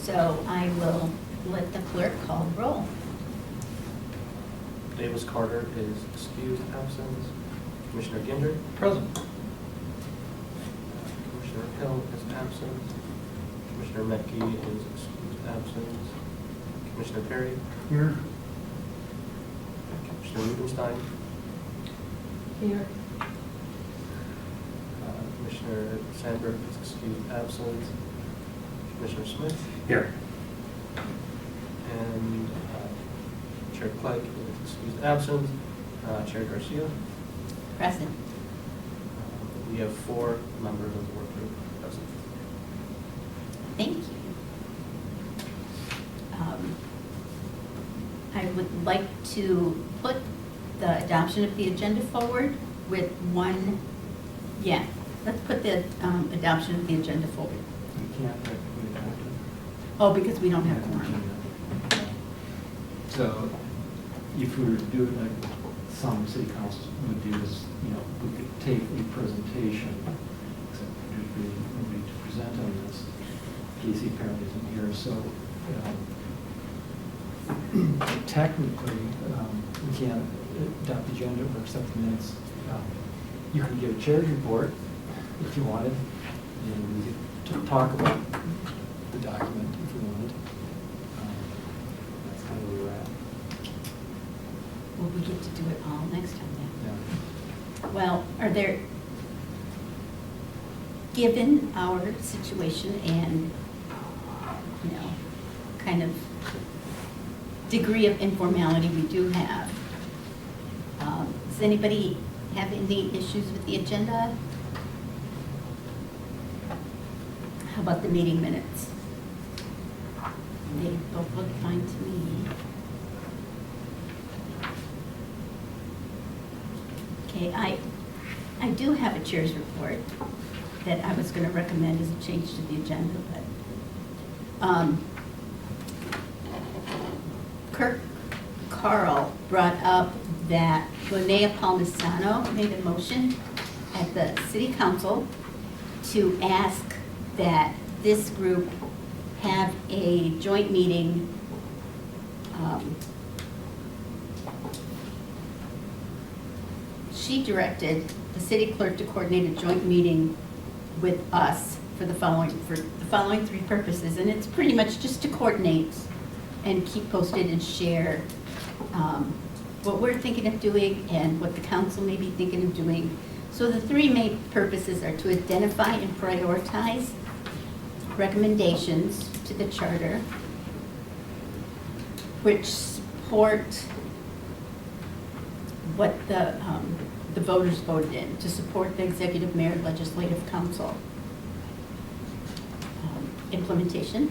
So I will let the clerk call the roll. Davis Carter is excused absence. Commissioner Ginder? Present. Commissioner Hill is absent. Commissioner Metke is excused absence. Commissioner Perry? Here. Commissioner Rubenstein? Here. Commissioner Sandberg is excused absent. Commissioner Smith? Here. And Chair Clegg is excused absent. Chair Garcia? Present. We have 4 members of the work group present. Thank you. I would like to put the adoption of the agenda forward with one, let's put the adoption of the agenda forward. You can't recommend it. Oh, because we don't have quorum. So if we were to do it like some city councils would do is, we could take a presentation, except there's really nobody to present on this. Casey apparently isn't here, so technically, we can't adopt the agenda or accept the minutes. You can give a chair's report if you wanted, and we could talk about the document if we wanted. That's kind of where we're at. Will we get to do it all next time then? Yeah. Well, are there, given our situation and, kind of degree of informality we do have, does anybody have any issues with the agenda? How about the meeting minutes? They both look fine to me. Okay, I do have a chair's report that I was going to recommend as a change to the agenda, but Kirk Carl brought up that Linnea Palmisano made a motion at the city council to ask that this group have a joint meeting she directed the city clerk to coordinate a joint meeting with us for the following 3 purposes, and it's pretty much just to coordinate and keep posted and share what we're thinking of doing and what the council may be thinking of doing. So the 3 main purposes are to identify and prioritize recommendations to the charter which support what the voters voted in, to support the executive mayor legislative council implementation.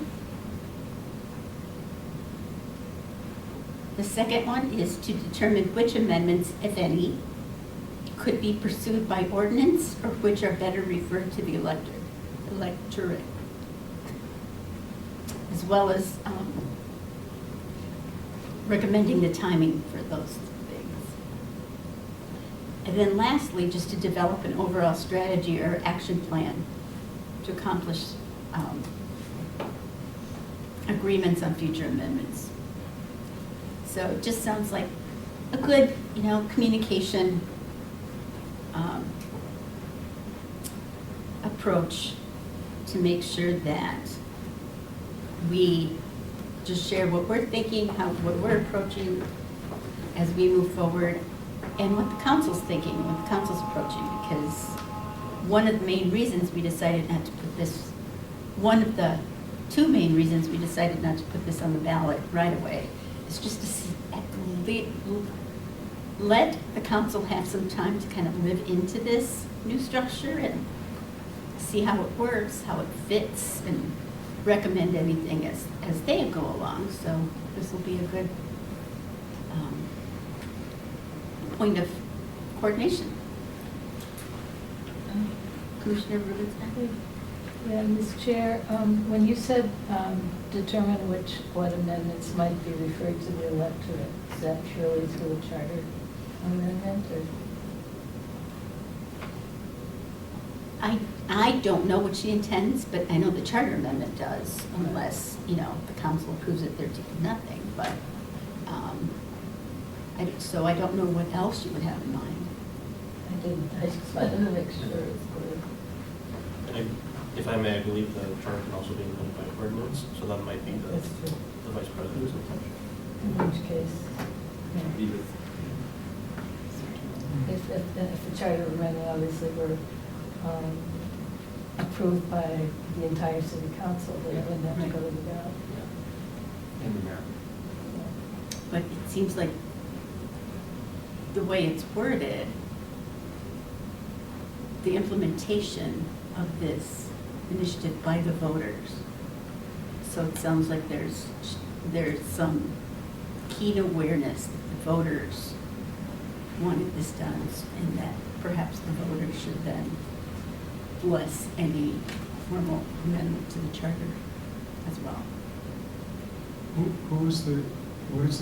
The second one is to determine which amendments, if any, could be pursued by ordinance or which are better referred to the electorate, as well as recommending the timing for those things. And then lastly, just to develop an overall strategy or action plan to accomplish agreements on future amendments. So it just sounds like a good, communication approach to make sure that we just share what we're thinking, what we're approaching as we move forward, and what the council's thinking, what the council's approaching. Because one of the main reasons we decided not to put this, one of the 2 main reasons we decided not to put this on the ballot right away is just to let the council have some time to kind of live into this new structure and see how it works, how it fits, and recommend anything as they go along. So this will be a good point of coordination. Commissioner Rubenstein? Yeah, Ms. Chair, when you said determine what amendments might be referred to the electorate, is that purely to the charter amendment, or? I don't know what she intends, but I know the charter amendment does, unless, the council approves it, they're doing nothing, but, so I don't know what else you would have in mind. I just wanted to make sure it's clear. And if I may, I believe the charter can also be amended by ordinance, so that might be That's true. the vice president's intention. In which case, yeah. If the charter amendment obviously were approved by the entire city council, then it wouldn't have to go to the ballot. And the mayor. But it seems like the way it's worded, the implementation of this initiative by the voters. So it sounds like there's some keen awareness that the voters wanted this done, and that perhaps the voters should then bless any formal amendment to the charter as well. Who's the joint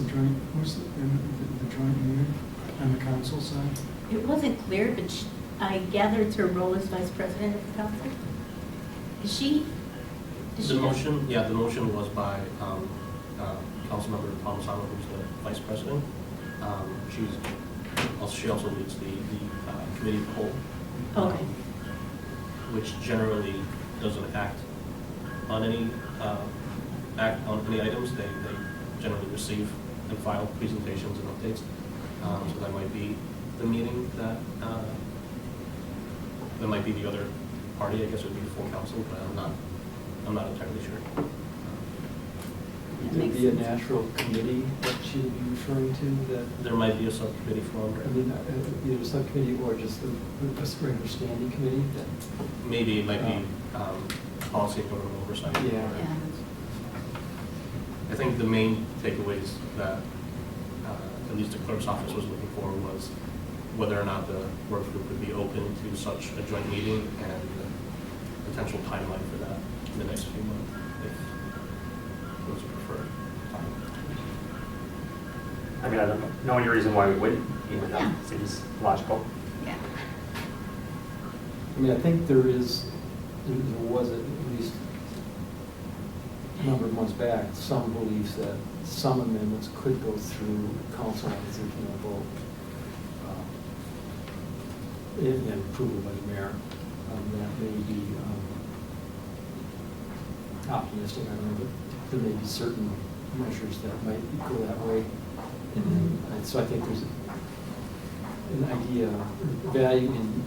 meeting on the council side? It wasn't clear, but I gathered it's her role as vice president of the council. Is she? The motion was by Councilmember Palmisano, who's the vice president. She also leads the committee of the whole. Okay. Which generally doesn't act on any items. They generally receive and file presentations and updates. So that might be the meeting that might be the other party. I guess it would be the full council, but I'm not entirely sure. That Would there makes be a sense. natural committee that she would be referring to that? There might be a subcommittee formed. I mean, either a subcommittee or just a regular standing committee that? Maybe it might be policy and government oversight. Yeah. Yeah. I think the main takeaways that at least the clerk's office was looking for was whether or not the work group would be open to such a joint meeting and the potential timeline for that in the next few months, if it was a preferred time. I mean, I don't know any reason why we wouldn't, that seems logical. Yeah. I mean, I think there was at least a number of months back, some beliefs that some amendments could go through council on the 13th vote, and approval by the mayor. That may be optimistic, I don't know, but there may be certain measures that might go that way. And so I think there's an idea, value in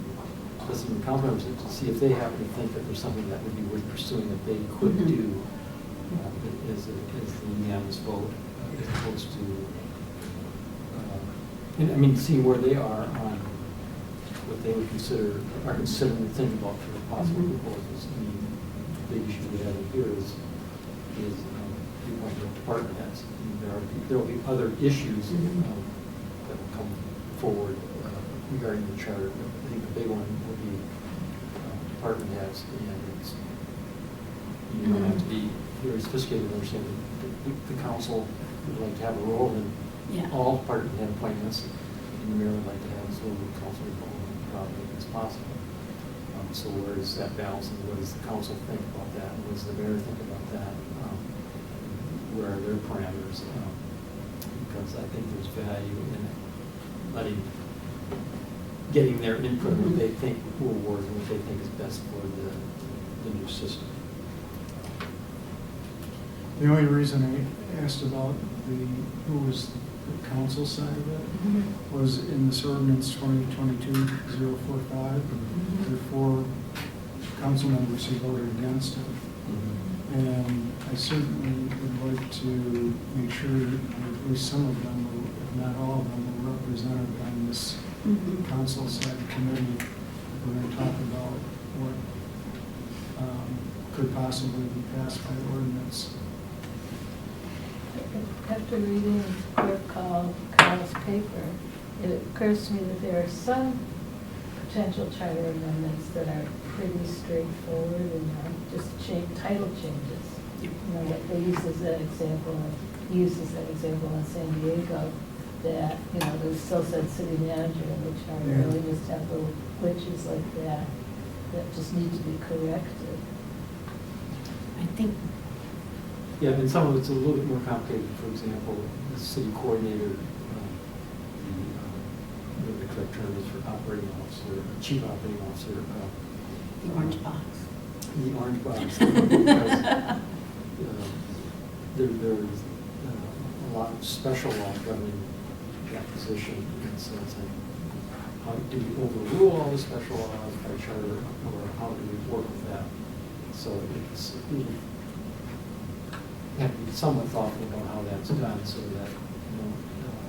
listening to council members to see if they happen to think that there's something that would be worth pursuing that they could Mhm. do as the unanimous vote, as opposed to, and I mean, seeing where they are on what they would are considering to think about for possible Mhm. proposals. I mean, the big issue we have here is you point to department heads. I mean, there will be other issues Mhm. that will come forward regarding the charter. But I think the big one will be department heads, and you don't have to be very sophisticated to understand that the council would like to have a role in Yeah. all department head appointments, and the mayor would like to have as little council involvement probably as possible. So where is that balance, and what does the council think about that, and what does the mayor think about that? Where are their parameters? Because I think there's value in getting their input, what they think will work, and what they think is best for the new system. The only reason I asked about who was the council side of it Mhm. was in this ordinance 2022-045, there are 4 council members who voted against it. And I certainly would like to make sure that at least some of them, if not all of them, were represented on this Mhm. council side committee. We're going to talk about what could possibly be passed by ordinance. After reading Clerk Kyle's paper, it occurs to me that there are some potential charter amendments that are pretty straightforward and just title changes. You know, what they use as an example, in San Diego, that, they still said city manager in the charter, Yeah. we just have little glitches like that. that just need to be corrected. I think, Yeah, and some of it's a little bit more complicated. For example, the city coordinator, whatever the correct term is for operating officer, chief operating officer, the orange box. the orange box. Because, there's a lot of special law governing that position, and so it's like, how do we overrule all the special laws by charter, or how do we work with that? So it's, you have to be somewhat thoughtful about how that's done, so that you don't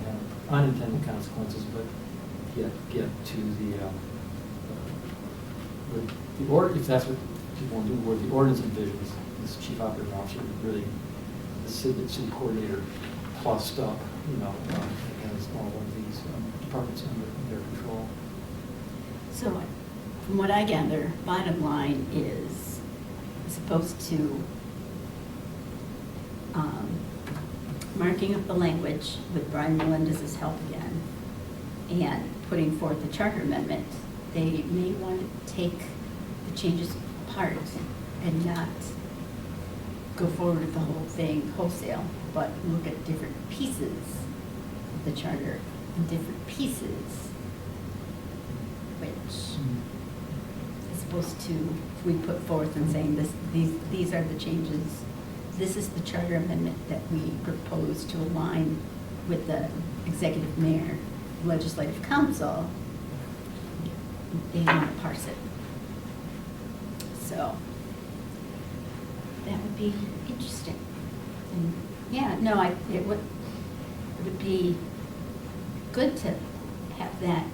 have unintended consequences, but get to if that's what people want to do, where the ordinance envisions, this chief operating officer is really the city coordinator plussed up, as all of these departments under their control. So from what I gather, bottom line is supposed to marking up the language with Brian Melendez's help again and putting forth the charter amendment. They may want to take the changes apart and not go forward with the whole thing wholesale, but look at different pieces of the charter and different pieces, which is supposed to, we put forth and saying these are the changes. This is the charter amendment that we propose to align with the executive mayor, legislative council. They want to parse it. So that would be interesting. And yeah, no, it would be good to have that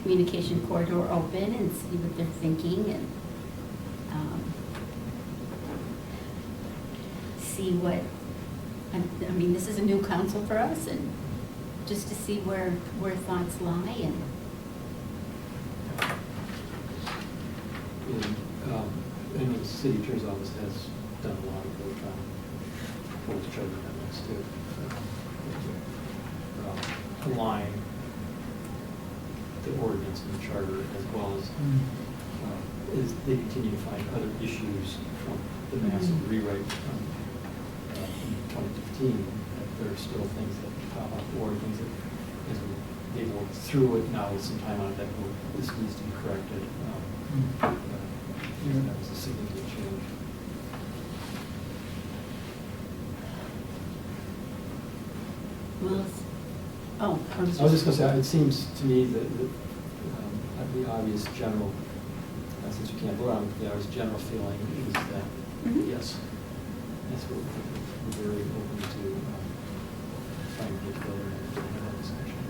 communication corridor open and see what they're thinking and see what, I mean, this is a new council for us, and just to see where thoughts lie and I know the city attorney's office has done a lot of work on proposed charter amendments to align the ordinance and the charter, as well as they continue to find other issues from the massive rewrite in 2015. That there are still things that pop up, or things that, as they've worked through it now with some time on it, that this needs to be corrected. That was a significant change. well, I was just going to say, it seems to me that the obvious general, since you can't vote on it, the obvious general feeling is that, Mhm. yes, that's what we're very open to trying to get together and have that discussion.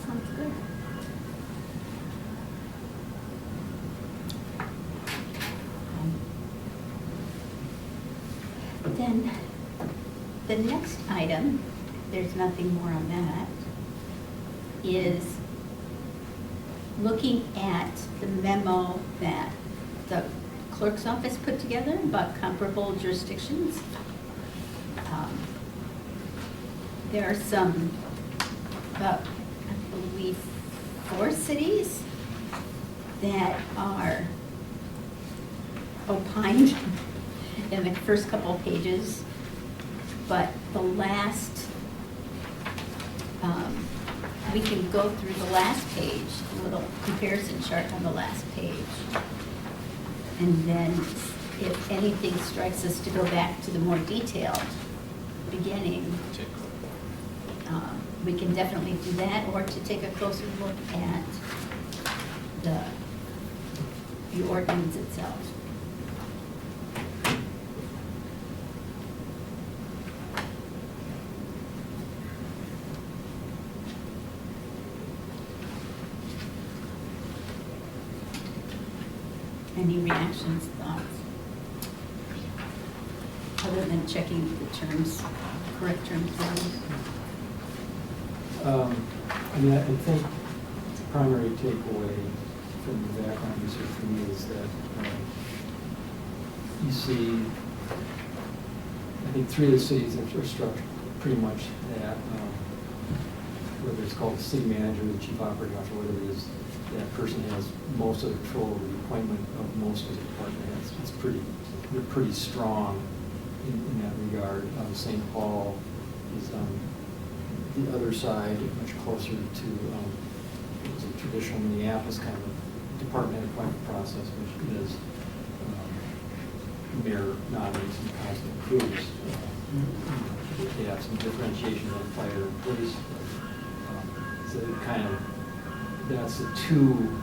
sounds good. Then, the next item, there's nothing more on that, is looking at the memo that the clerk's office put together about comparable jurisdictions. There are some, I believe, 4 cities that are opined in the first couple of pages, but the last, we can go through the last page, a little comparison chart on the last page. And then if anything strikes us to go back to the more detailed beginning, we can definitely do that, or to take a closer look at the ordinance itself. Any reactions, thoughts? Other than checking the terms, correct terms. I mean, I think the primary takeaway from the background research for me is that you see, I think 3 of the cities are structured pretty much that whether it's called the city manager, the chief operating officer, whatever it is, that person has most of the control over the appointment of most of the department heads. They're pretty strong in that regard. St. Paul is on the other side, much closer to it's a traditional Minneapolis kind of department appointment process, which is mayor nominates and council approves. They have some differentiation on fire and police. So it kind of, that's the two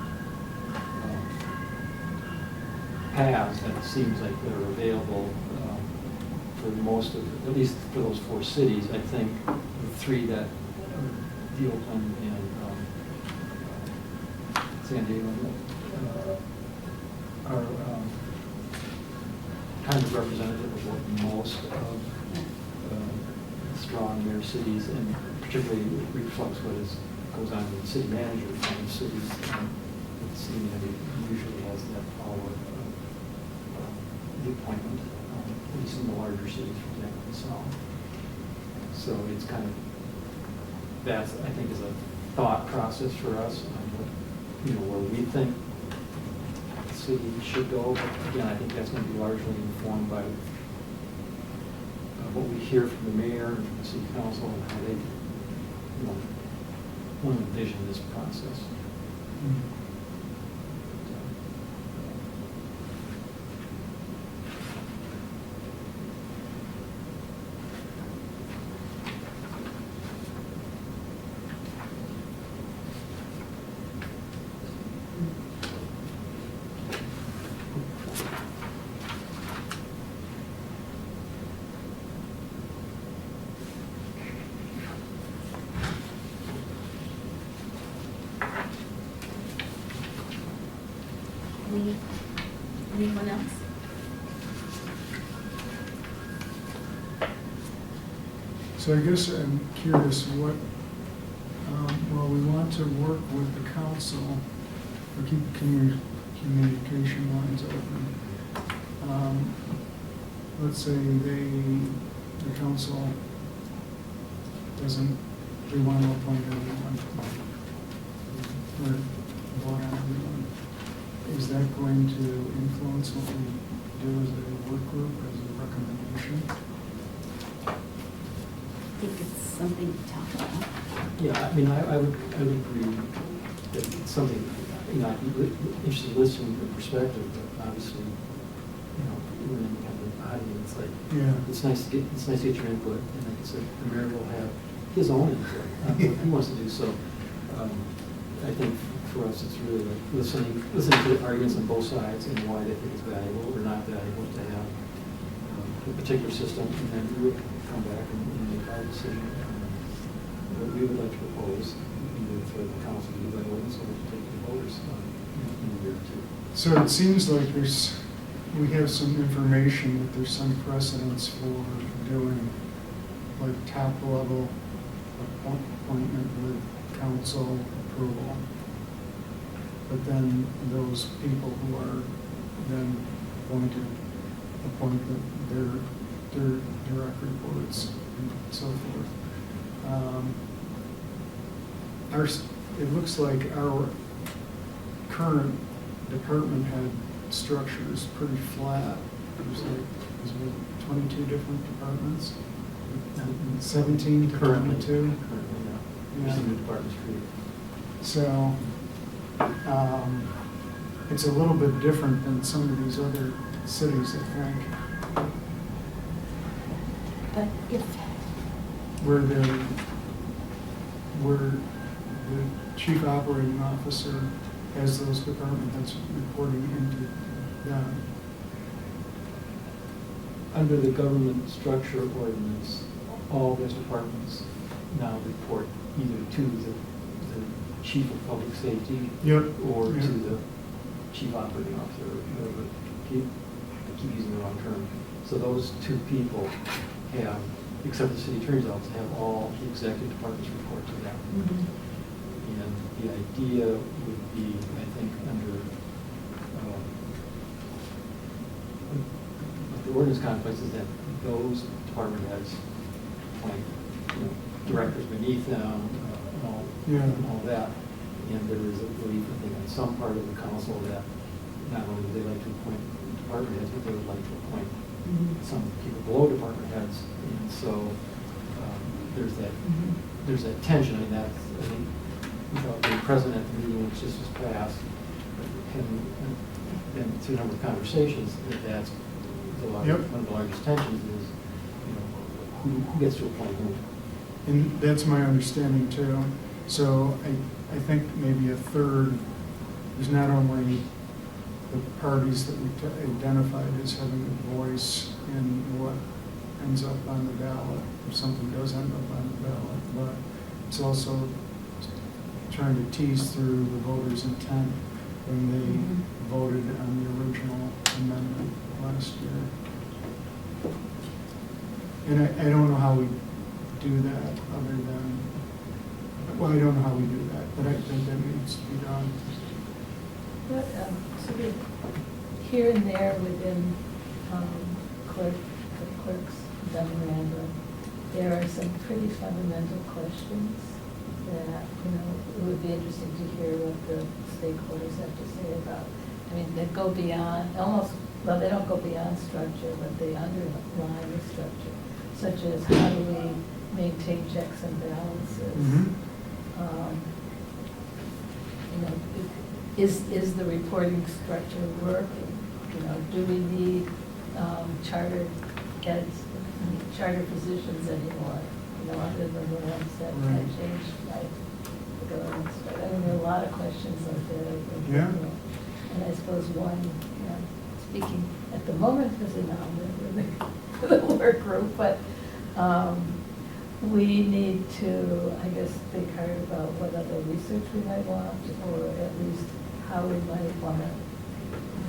paths that it seems like that are available for most of, at least for those 4 cities. I think the 3 that, the Oakland and San Diego, are kind of representative of what most of strong mayor cities, and particularly reflects what goes on in the city manager kind of cities. The city manager usually has that power of the appointment, at least in the larger cities, for example, in the south. So it's kind of, that's, I think, is a thought process for us on what, where we think the city should go. But again, I think that's going to be largely informed by what we hear from the mayor and from the city council and how they, want to envision this process. Anyone else? So I guess I'm curious what, well, we want to work with the council or keep communication lines open. Let's say the council doesn't, they want to appoint everyone or vote on everyone. Is that going to influence what we do as a work group, as a recommendation? I think it's something to talk about. Yeah, I mean, I would agree that it's something, I'd be interested in listening to the perspective, but obviously, we're in kind of an body, it's like, Yeah. it's nice to get your input, and like I said, the mayor will have his own input, what he wants to do, so, I think for us, it's really like listening to the arguments on both sides and why they think it's valuable or not valuable to have a particular system, and then we would come back and make our decision. What we would like to propose, either for the council to do by ordinance or to take the voters in a year or 2. So it seems like we have some information that there's some precedence for doing like top level appointment with council approval. But then those people who are then going to appoint their direct reports and so forth. It looks like our current department head structure is pretty flat. There's like, 22 different departments? 17 to 22? Currently, yeah. Yeah. There's some new departments created. So, it's a little bit different than some of these other cities, I think, But if, where the chief operating officer has those department heads reporting into them. Under the government structure ordinance, all those departments now report either to the chief of public safety Yep. or Yep. to the chief operating officer, or whatever. I keep using the wrong term. So those 2 people have, except the city attorney's office, have all the executive departments report to them. And the idea would be, I think, under the ordinance contemplates is that those department heads appoint, directors beneath them, and all Yeah. and all that. And there is a belief, I think, on some part of the council that not only would they like to appoint department heads, but they would like to appoint some people below department heads. And so there's that tension. I mean, that's, I think, without being present at the meeting, which just was passed, having been through a number of conversations, that's Yep. one of the largest tensions is, who gets to appoint whom. And that's my understanding too. So I think maybe a third is not only the parties that we identified as having a voice in what ends up on the ballot, if something does end up on the ballot, but it's also trying to tease through the voters' intent when they voted on the original amendment last year. And I don't know how we do that other than, well, I don't know how we do that, but I think that needs to be done. But, sort of here and there within the clerk's memorandum, there are some pretty fundamental questions that, it would be interesting to hear what the stakeholders have to say about. I mean, they go beyond, they don't go beyond structure, but they underline the structure, such as how do we maintain checks and balances? Is the reporting structure working? Do we need charter heads, charter positions anymore? Other than the ones that got changed by the government. I mean, there are a lot of questions out there. I think, Yeah. And I suppose one, speaking at the moment as a non-member of the work group, but we need to, I guess, think hard about what other research we might want, or at least how we might want to,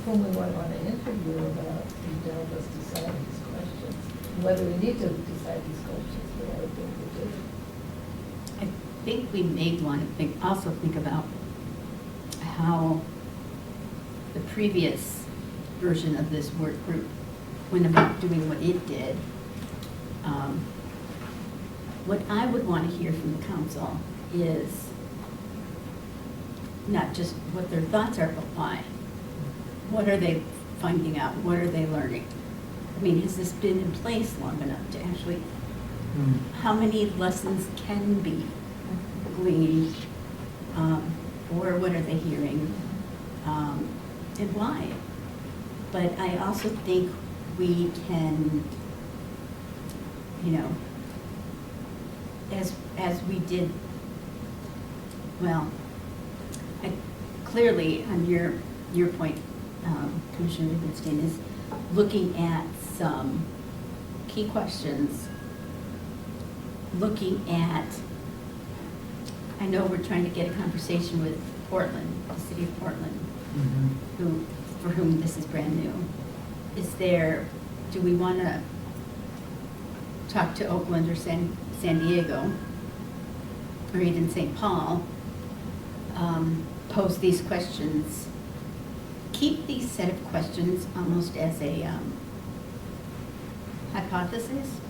whom we might want to interview about to help us decide these questions. Whether we need to decide these questions, but I would think we do. I think we may want to also think about how the previous version of this work group went about doing what it did. What I would want to hear from the council is not just what their thoughts are, but why. What are they finding out? What are they learning? I mean, has this been in place long enough to actually, how many lessons can be gleaned? Or what are they hearing? And why? But I also think we can, as we did, well, clearly on your point, Commissioner Rubenstein, is looking at some key questions, looking at, I know we're trying to get a conversation with Portland, the city of Portland, for whom this is brand new. Do we want to talk to Oakland or San Diego, or even St. Paul, pose these questions, keep these set of questions almost as a hypothesis,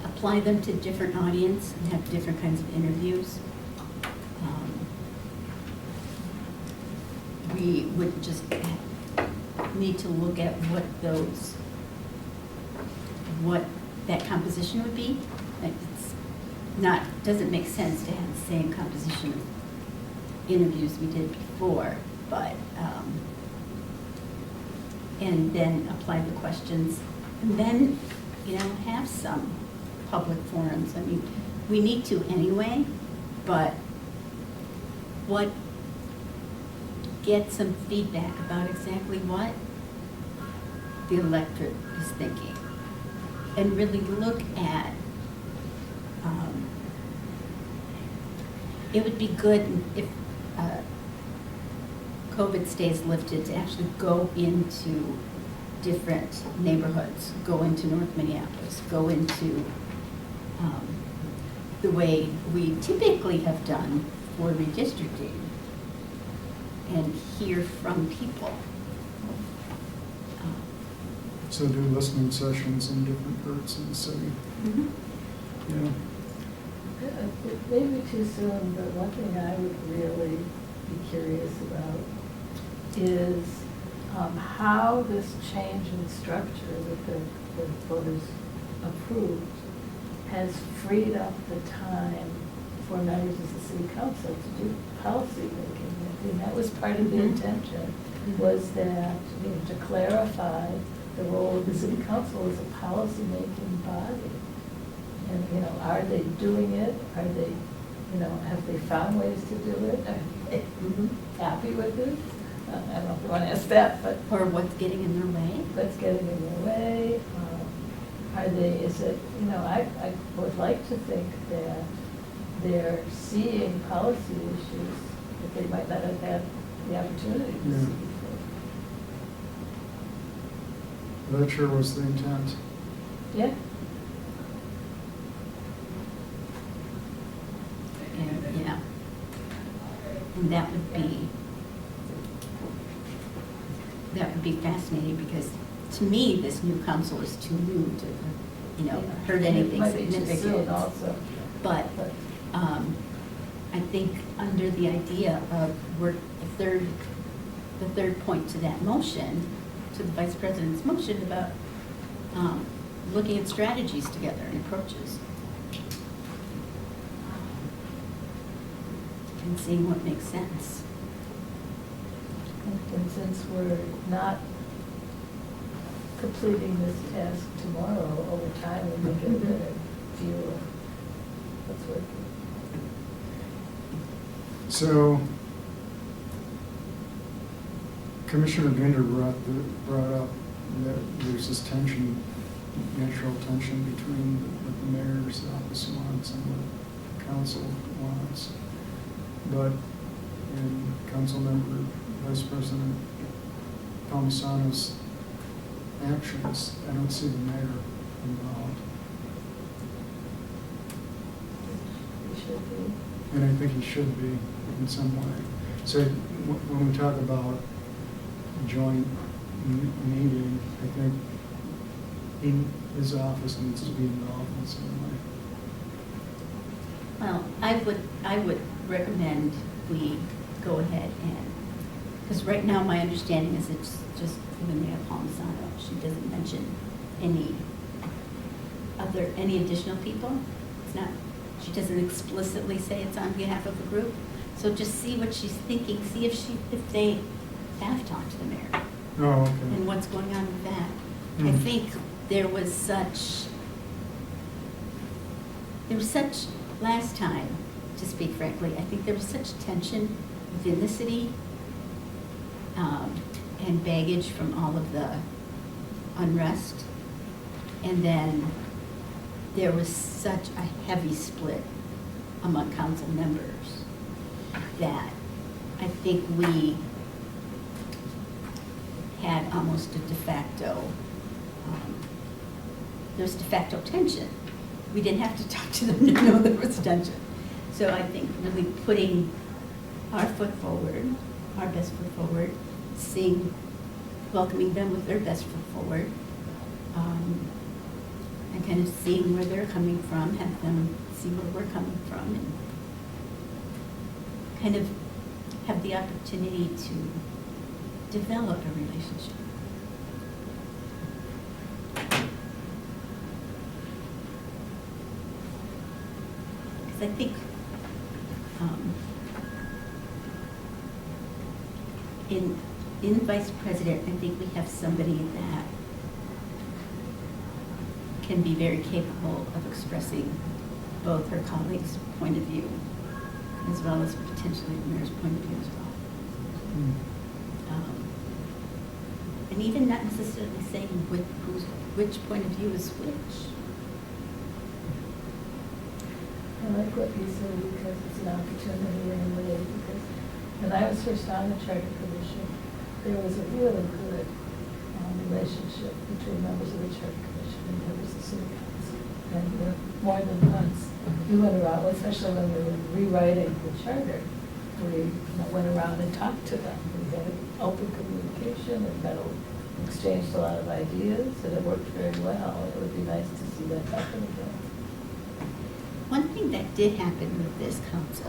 apply them to different audience and have different kinds of interviews. We would just need to look at what that composition would be. Doesn't make sense to have the same composition of interviews we did before, but, and then apply the questions, and then, have some public forums. I mean, we need to anyway, but get some feedback about exactly what the electorate is thinking, and really look at, it would be good if COVID stays lifted to actually go into different neighborhoods, go into North Minneapolis, go into the way we typically have done for redistricting, and hear from people. So do listening sessions in different parts of the city. Yeah. It may be too soon, but one thing I would really be curious about is how this change in structure that the voters approved has freed up the time for members of the city council to do policy making. I think that was part of the Mhm. intention, was that, you know, to clarify the role of the city council as a policy-making body. And, you know, are they doing it? Are they, you know, have they found ways to do it? Are they happy with it? I don't know if you want to ask that, but Or what's getting in their way? what's getting in their way? Are they, is it, you know, I would like to think that they're seeing policy issues that they might not have had the opportunity to Yeah. see before. That sure was the intent. Yeah? And, yeah. And that would be fascinating, because to me, this new council is too new to, you know, heard anything It might be too soon significant. also. But, But I think under the idea of the third point to that motion, to the vice president's motion about looking at strategies together and approaches. And seeing what makes sense. And since we're not completing this task tomorrow, over time, we may get a better view of what's working. So Commissioner Ginder brought up that there's this tension, natural tension between what the mayor's office wants and what council wants. But in Councilmember Vice President Palmisano's actions, I don't see the mayor involved. We should be. And I think he should be in some way. So when we talk about joint meeting, I think his office needs to be involved in some way. Well, I would recommend we go ahead and, because right now my understanding is it's just Linnea Palmisano. She doesn't mention any additional people. It's not, she doesn't explicitly say it's on behalf of the group. So just see what she's thinking, see if they have talked to the mayor Oh, and okay. what's going on with that. I Hmm. think there was such, last time, to speak frankly, I think there was such tension within the city and baggage from all of the unrest. And then there was such a heavy split among council members that I think we had almost a de facto, there was de facto tension. We didn't have to talk to them to know there was tension. So I think really putting our foot forward, our best foot forward, welcoming them with their best foot forward, and kind of seeing where they're coming from, have them see where we're coming from, and kind of have the opportunity to develop a relationship. Because I think in vice president, I think we have somebody that can be very capable of expressing both her colleagues' point of view as well as potentially the mayor's point of view as well. Hmm. And even not necessarily saying which point of view is which. I like what you said, because it's an opportunity in a way, because when I was first on the Charter Commission, there was a really good relationship between members of the Charter Commission and members of the City Council. And more than once, we went around, especially when we were rewriting the charter, we went around and talked to them. We had open communication and exchanged a lot of ideas, and it worked very well. It would be nice to see that happen again. One thing thing that did happen with this council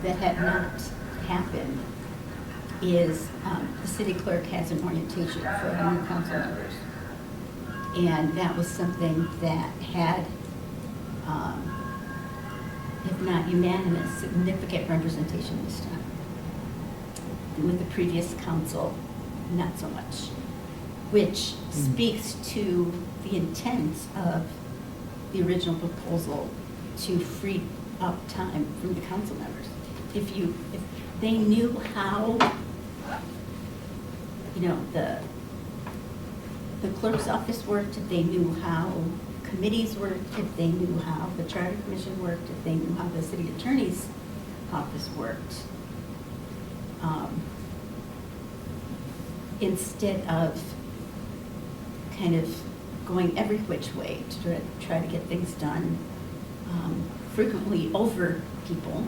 that had not happened is the city clerk has an orientation for our new council members. And that was something that had, if not unanimous, significant representation this time. And with the previous council, not so much, which speaks to the intent of the original proposal to free up time from the council members. If they knew how, the clerk's office worked, if they knew how committees worked, if they knew how the charter commission worked, if they knew how the city attorney's office worked, instead of kind of going every which way to try to get things done, frequently over people,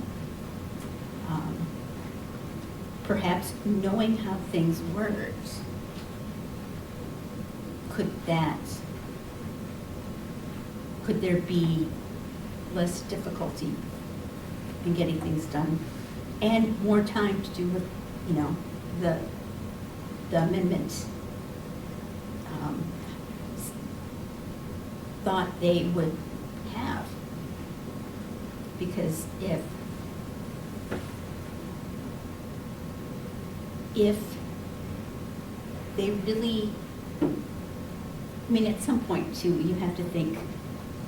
perhaps knowing how things worked, could there be less difficulty in getting things done and more time to do with, the amendment thought they would have? Because if they really, at some point too, you have to think,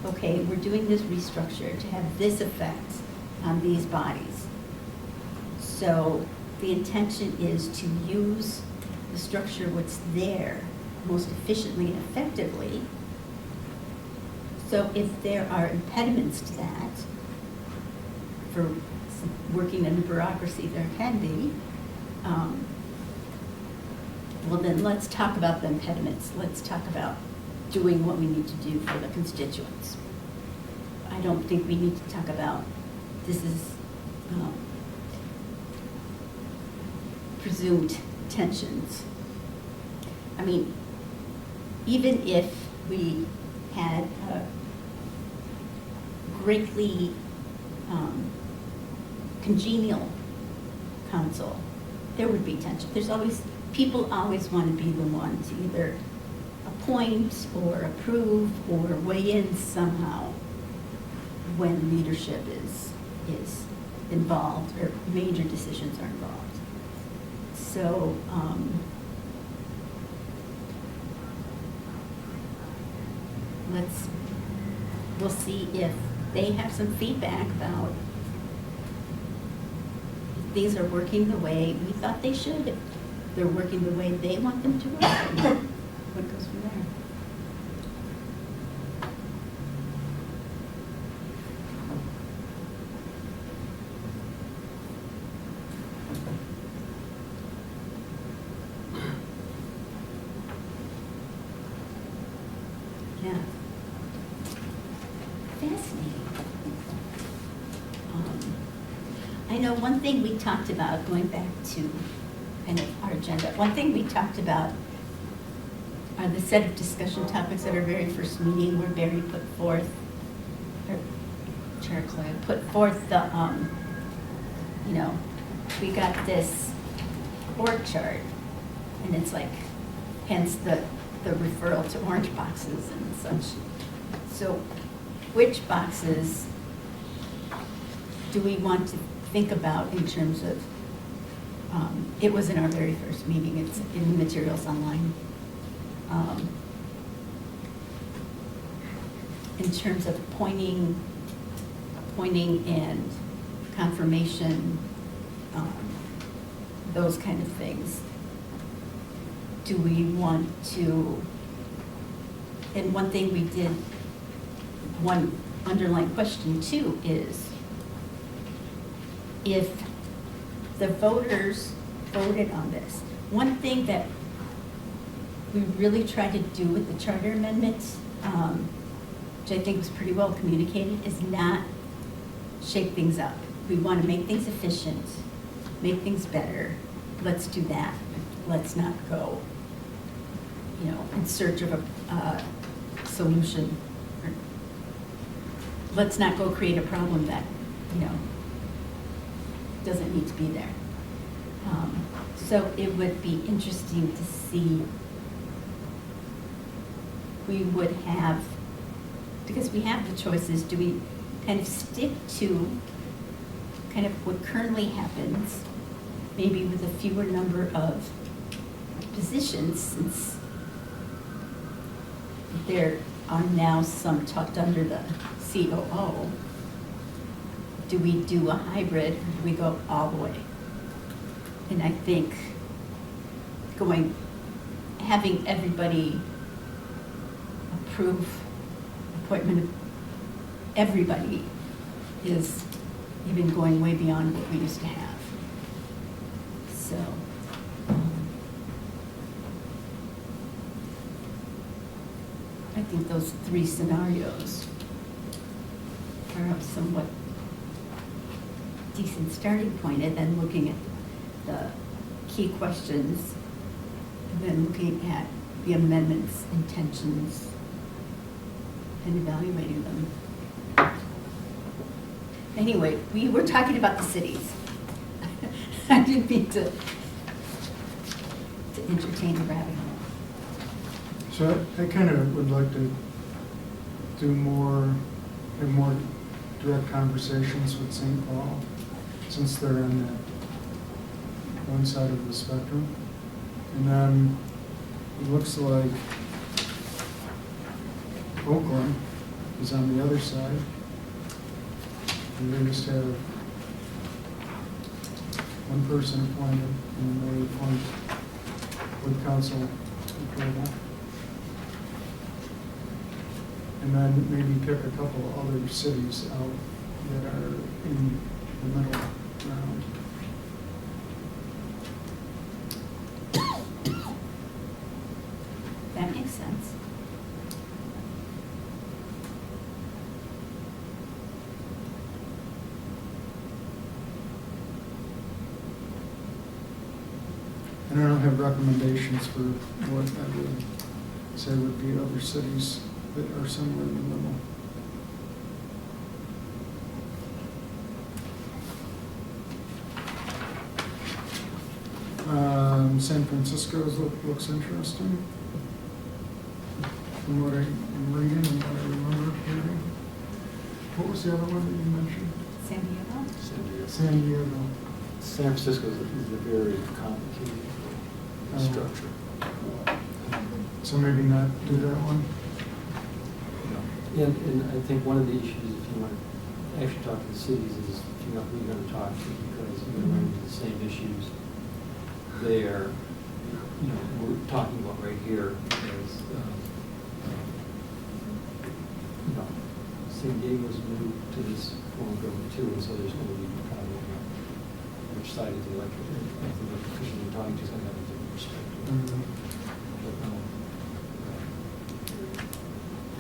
okay, we're doing this restructure to have this effect on these bodies. So the intention is to use the structure what's there most efficiently and effectively. So if there are impediments to that, for working in the bureaucracy, there can be, well then let's talk about the impediments. Let's talk about doing what we need to do for the constituents. I don't think we need to talk about this is presumed tensions. Even if we had a greatly congenial council, there would be tension. People always want to be the one to either appoint or approve or weigh in somehow when leadership is involved or major decisions are involved. So we'll see if they have some feedback about if these are working the way we thought they should, if they're working the way they want them to work, and what goes from there. Yeah. Fascinating. I know one thing we talked about, going back to kind of our agenda, one thing we talked about are the set of discussion topics at our very first meeting where Barry put forth, or Chair Clay put forth the, we got this org chart, and it's like, hence the referral to orange boxes and such. So which boxes do we want to think about in terms of, it was in our very first meeting, it's in the materials online. In terms of appointing and confirmation, those kind of things. Do we want to, and one thing we did, one underlying question too is, if the voters voted on this, one thing that we really tried to do with the charter amendments, which I think was pretty well communicated, is not shake things up. We want to make things efficient, make things better. Let's do that. Let's not go, in search of a solution. let's not go create a problem that, you know, doesn't need to be there. So it would be interesting to see, we would have, because we have the choices, do we kind of stick to kind of what currently happens, maybe with a fewer number of positions, since there are now some tucked under the COO? Do we do a hybrid, or do we go all the way? And I think having everybody approve appointment of everybody is even going way beyond what we used to have. So, I think those three scenarios are a somewhat decent starting point, and then looking at the key questions, and then looking at the amendments, intentions, and evaluating them. Anyway, we were talking about the cities. I didn't mean to entertain the rabbit hole. So I kind of would like to have more direct conversations with St. Paul, since they're on that one side of the spectrum. And then it looks like Oakland is on the other side. And they just have one person appointed, and they appoint with council approval. And then maybe pick a couple other cities out that are in the middle ground. That makes sense. And I don't have recommendations for what I would say would be other cities that are somewhere in the middle. San Francisco's looks interesting, from what I'm reading and what I remember reading. What was the other one that you mentioned? San Diego? San Diego. San Francisco is a very complicated structure. So maybe not do that one? And I think one of the issues, if you want to actually talk to the cities, is if you know who you're going to talk to, because you're going to run into the same issues there. You know, we're talking about right here is, you know, San Diego's new to this form of government too, and so there's going to be kind of, you know, which side of the electorate, I think the person you're talking to is going to have a different perspective. But,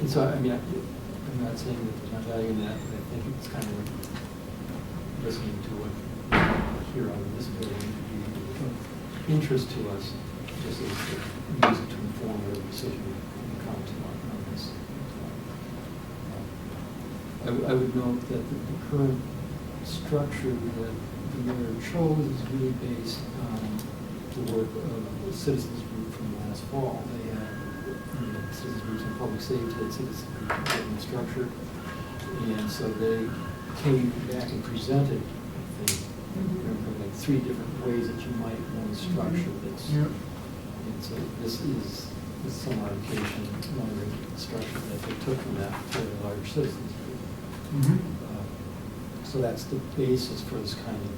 and so, I mean, I'm not saying that there's not value in that, but I think it's kind of listening to what here on this building would be of interest to us, just as to use it to inform whatever decision we come to on this. I would note that the current structure that the mayor chose is really based on the work of the citizens group from last fall. They had citizens groups on public safety, had citizens group government structure, and so they came back and presented, I think, like 3 different ways that you might want to structure this. Yep. And so this is some modification, one of the structure that they took from that for the larger citizens group. So that's the basis for this kind of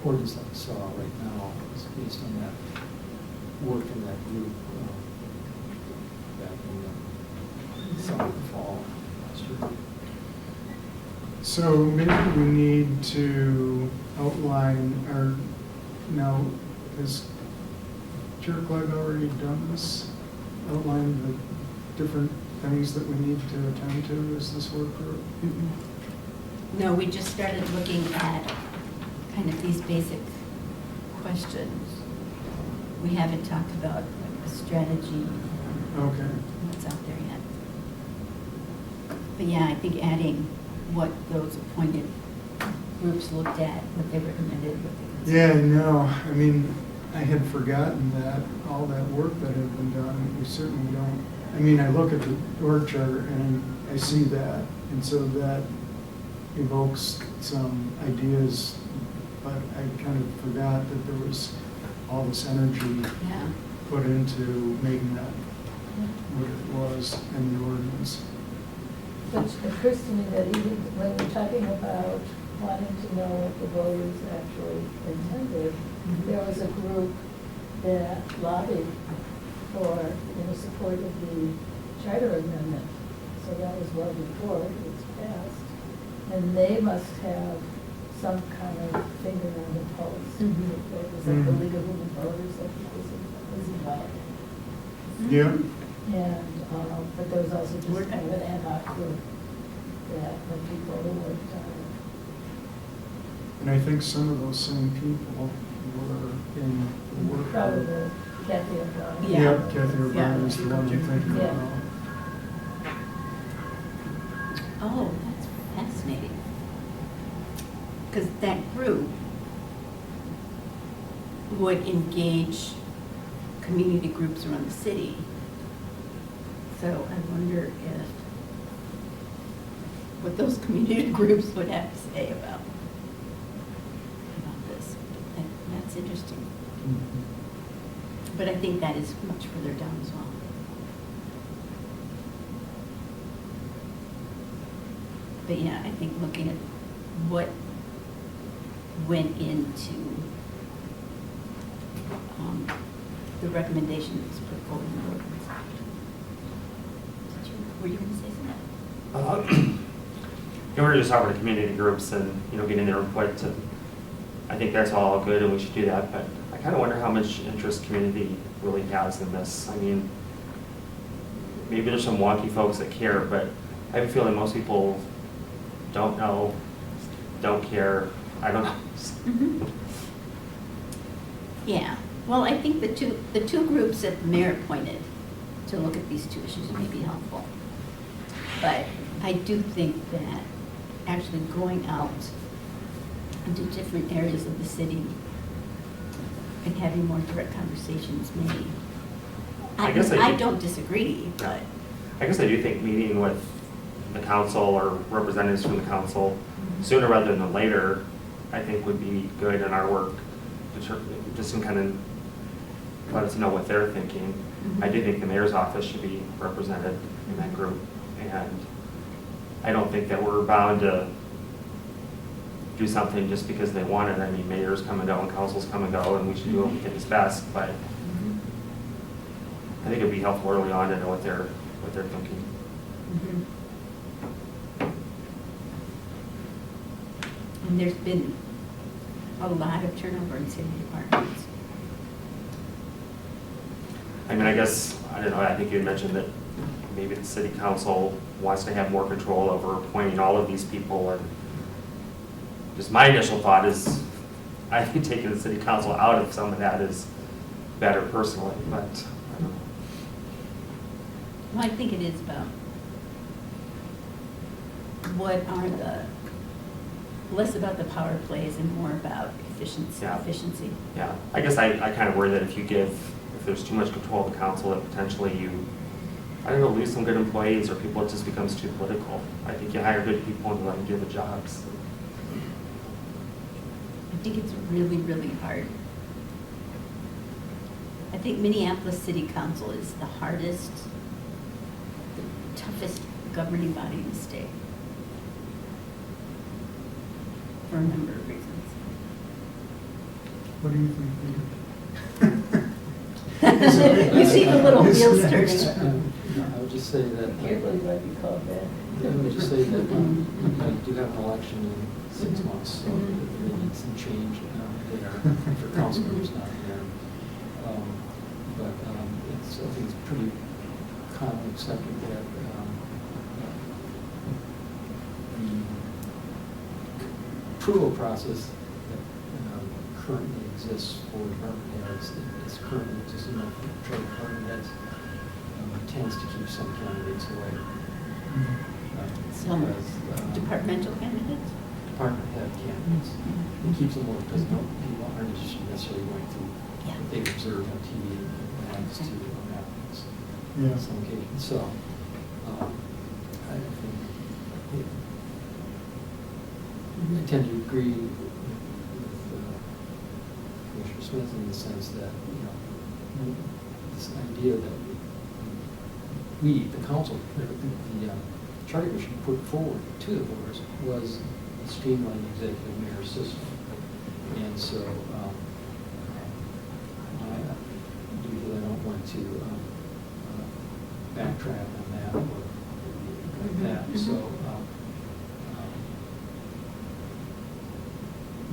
ordinance that we saw right now, is based on that work in that group back in the summer, fall last year. So maybe we need to outline our, now, has Chair Clegg already done this? Outline the different things that we need to attend to as this work group? No, we just started looking at kind of these basic questions. We haven't talked about like, a strategy, Okay. what's out there yet. But yeah, I think adding what those appointed groups looked at, what they recommended, what they Yeah, I considered. know. I mean, I had forgotten that, all that work that had been done. We certainly don't, I mean, I look at the org charter and I see that, and so that evokes some ideas, but I kind of forgot that there was all this energy Yeah. put into making that what it was in the ordinance. Which occurs to me that even when we're talking about wanting to know what the voters actually intended, there was a group that lobbied for, support of the charter amendment. So that was well before it was passed. And they must have some kind of finger on the pulse. Mhm. It was like the League of Women Voters that was involved. Yeah. And, but there was also just kind of an ad hoc group that, of people who worked on it. And I think some of those same people were in the work. Probably Kathy O'Brien. Yeah. Yep, Kathy O'Brien Yeah. is the one I'm thinking Yeah. about. Oh, that's fascinating. Because that group would engage community groups around the city. So I wonder if, what those community groups would have to say about this. That's interesting. But I think that is much further down as well. But yeah, I think looking at what went into the recommendation that was put forward in the ordinance. Were you going to say something? We were just talking to community groups and, getting their input, and I think that's all good and we should do that, but I kind of wonder how much interest community really has in this. I mean, maybe there's some wonky folks that care, but I have a feeling most people don't know, don't care, I don't know. Mhm. Yeah, well, I think the two groups that the mayor appointed to look at these two issues may be helpful. But I do think that actually going out into different areas of the city and having more direct conversations maybe. I guess I I do- don't disagree, but. I guess I do think meeting with the council or representatives from the council sooner rather than later, I think would be good in our work, just to kind of let us know what they're thinking. I do think the mayor's office should be represented in that group, and I don't think that we're bound to do something just because they want it. I mean, mayors come and go and councils come and go, and we should do what we think is best, but I think it'd be helpful early on to know what they're thinking. Mhm. And there's been a lot of turnover in city departments. I mean, I guess, I don't know, I think you had mentioned that maybe the city council wants to have more control over appointing all of these people, and just my initial thought is, I think taking the city council out of some of that is better personally, but I don't know. Well, I think it is about what are less about the power plays and more about efficiency. Yeah. Efficiency. Yeah, I guess I kind of worry that if there's too much control of the council, that potentially you, I don't know, lose some good employees, or people, it just becomes too political. I think you hire good people and let them do the jobs. I think it's really, really hard. I think Minneapolis City Council is the hardest, the toughest governing body in the state. For a number of reasons. What do you think, Peter? You see the little wheels Next. turning. I would just say that. Careful, you might be called back. I would just say that you do have an election in 6 months, so there needs some change there for council members not here. But I think it's pretty commonly accepted that the approval process that currently exists for department heads, is currently just enough for department heads, tends to keep some candidates away. Some because, departmental candidates? department head candidates. It keeps them more, because no people aren't necessarily going to, Yeah. what they observe on TV and happens to applicants Yeah. on some occasions. So, I think, I tend to agree with Commissioner Smith in the sense that, this idea that we, the council, the Charter Commission put forward to the voters was a streamlined executive mayor system. And so, I don't want to backtrack on that or like that. So,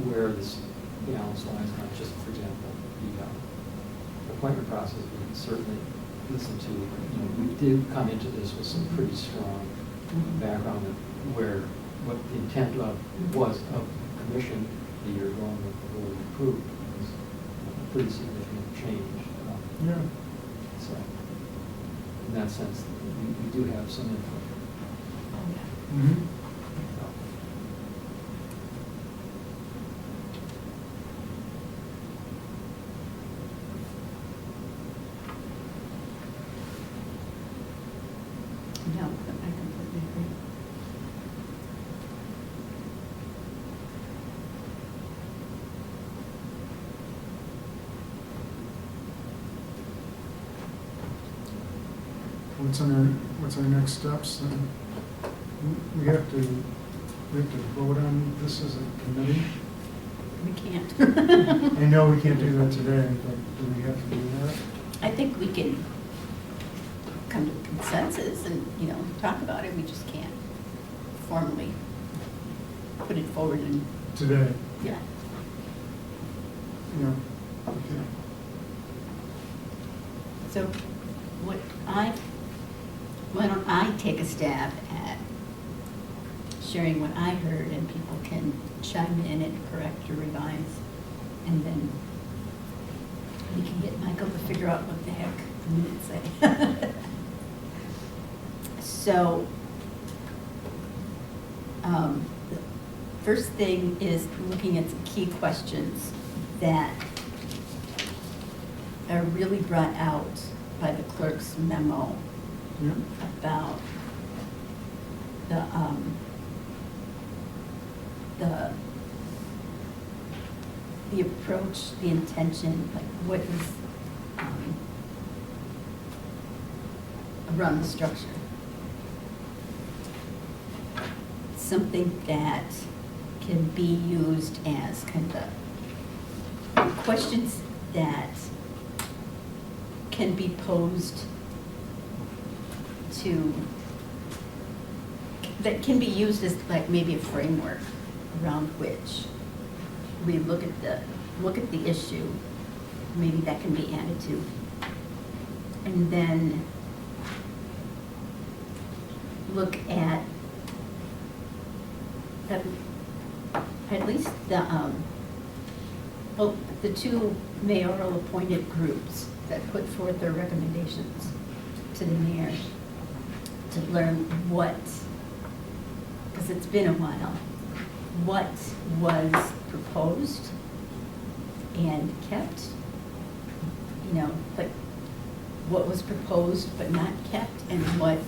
where this balance lies, not just, for example, the appointment process, we can certainly listen to, we did come into this with some pretty strong background of what the intent was of the commission the year ago and what the board approved was a pretty significant change. Yeah. So, in that sense, we do have some input. Mhm. No, I completely agree. What's our next steps then? We have to vote on this as a committee? We can't. I know we can't do that today, but do we have to do that? I think we can come to consensus and, talk about it. We just can't formally put it forward and, Today? yeah. Yeah. Okay. So why don't I take a stab at sharing what I heard, and people can chime in and correct or revise, and then we can get Michael to figure out what the heck the minutes say. So, the first thing is looking at some key questions that are really brought out by the clerk's memo Yeah. about the approach, the intention, like what is around the structure. Something that can be used as kind of questions that can be posed that can be used as like maybe a framework around which we look at the issue. Maybe that can be added to. And then look at least the two mayoral appointed groups that put forth their recommendations to the mayor to learn what, because it's been a while, what was proposed and kept, like what was proposed but not kept and what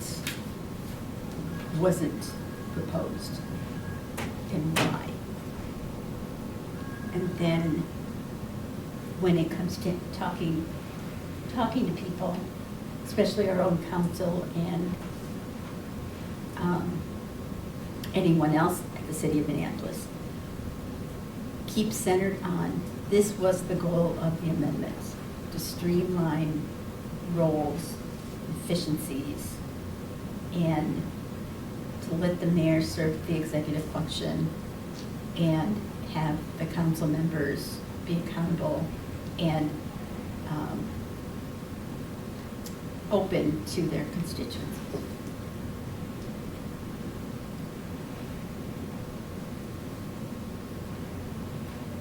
wasn't proposed and why. And then when it comes to talking to people, especially our own council and anyone else at the city of Minneapolis, keep centered on this was the goal of the amendments, to streamline roles, efficiencies, and to let the mayor serve the executive function and have the council members be accountable and open to their constituents.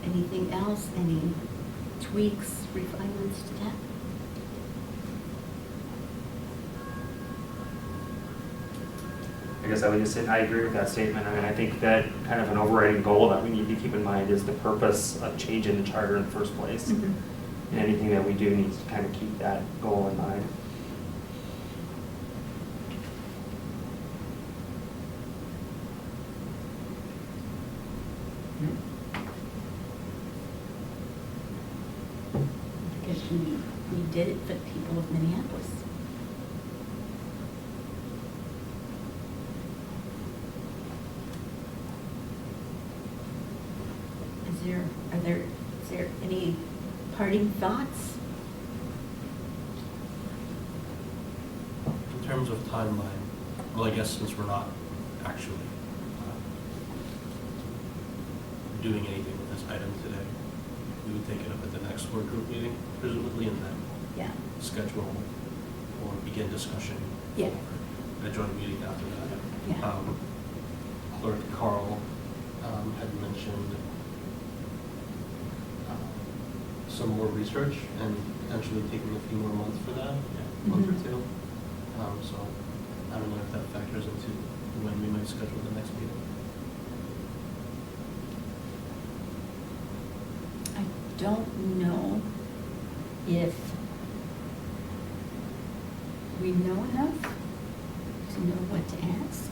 Anything else? Any tweaks, refinements to that? I guess I would just say, I agree with that statement. I mean, I think that kind of an overriding goal that we need to keep in mind is the purpose of changing the charter in the first place. Mhm. And anything that we do needs to kind of keep that goal in mind. Because we did it for the people of Minneapolis. Is there any parting thoughts? In terms of timeline, well, I guess since we're not actually doing anything with this item today, we would take it up at the next work group meeting, presumably, and then Yeah, schedule or begin discussion. Yeah. for A joint meeting after that. Yeah. Clerk Carl had mentioned some more research and potentially taking a few more months for that, a month or Mhm. two. So I don't know if that factors into when we might schedule the next meeting. I don't know if we know enough to know what to ask.